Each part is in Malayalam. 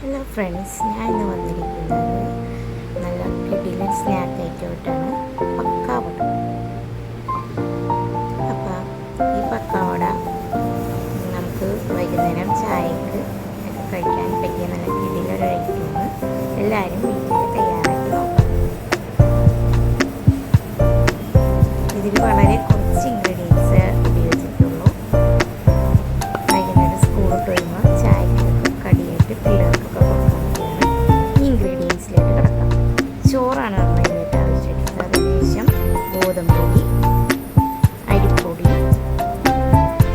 ഹലോ ഫ്രണ്ട്സ്, ഞാൻ ഇന്ന് വന്നിരിക്കുന്നത് നല്ല കിടിലൻ സ്നാക്ക് ഐറ്റമായിട്ടാണ് പക്കാവട. അപ്പോൾ ഈ പക്കാവട നമുക്ക് വൈകുന്നേരം ചായക്ക് ഒക്കെ കഴിക്കാൻ പറ്റിയ നല്ല കിടിലൊരു ഐറ്റമാണ്. എല്ലാവരും വീട്ടിൽ തയ്യാറാക്കി നോക്കാം. ഇതിൽ വളരെ കുറച്ച് ഇൻഗ്രീഡിയൻസ് ഉപയോഗിച്ചിട്ടുള്ളൂ. വൈകുന്നേരം സ്കൂളിൽ വരുമ്പോൾ ചായക്ക് കടിയായിട്ട് പിള്ളേർക്കൊക്കെ കൊടുക്കാൻ പറ്റിയാണ്. ഈ ഇൻഗ്രീഡിയൻസിലേക്ക് കിടക്കാം. ചോറാണ് നമ്മൾ ഇതിലേക്ക് ആവശ്യമായിട്ടുള്ളത്. അതിനുശേഷം ഗോതമ്പ് പൊടി, അരിപ്പൊടി,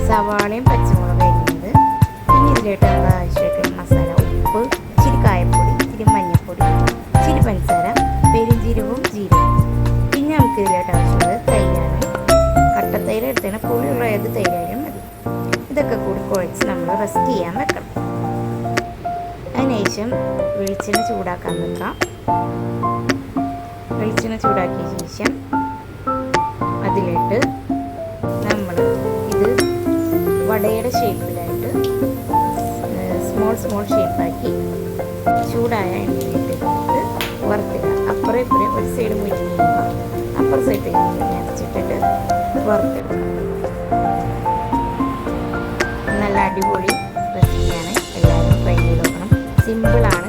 സവാളയും പച്ചമുളക് അരിഞ്ഞത്, പിന്നെ ഇതിലേക്ക് നമ്മൾ ആവശ്യമായിട്ടുള്ള മസാല, ഉപ്പ്, ഇച്ചിരി കായപ്പൊടി, ഇച്ചിരി മഞ്ഞൾപ്പൊടി, ഇച്ചിരി പഞ്ചസാര, പെരുംജീരകവും ജീരകവും. പിന്നെ നമുക്ക് ഇതിലേക്ക് ആവശ്യമുള്ളത് തൈരാണ്. കട്ടത്തൈര എടുത്തതിന് പുളിയുള്ള ഏത് തൈരായാലും മതി. ഇതൊക്കെ കൂടി കുഴച്ച് നമ്മൾ റെസ്റ്റ് ചെയ്യാൻ വെക്കണം. അതിനുശേഷം വെളിച്ചെണ്ണ ചൂടാക്കാൻ വെക്കാം. വെളിച്ചെണ്ണ ചൂടാക്കിയ ശേഷം അതിലിട്ട് നമ്മൾ ഇത് വടയുടെ ഷേപ്പിലായിട്ട് സ്മോൾ ഷേപ്പാക്കി ചൂടായ എണ്ണയിലിട്ട് വറുത്തിടുക. അപ്പുറം ഇപ്പുറം ഒരു സൈഡ് മുരിഞ്ഞ് കഴിയുമ്പോൾ അപ്പുറം സൈഡ് അരച്ചിട്ടിട്ട് വറുത്തെടുക്കാം. നല്ല അടിപൊളി റെസിപ്പിയാണ്. എല്ലാവരും ട്രൈ ചെയ്ത് നോക്കണം. സിമ്പിളാണ്.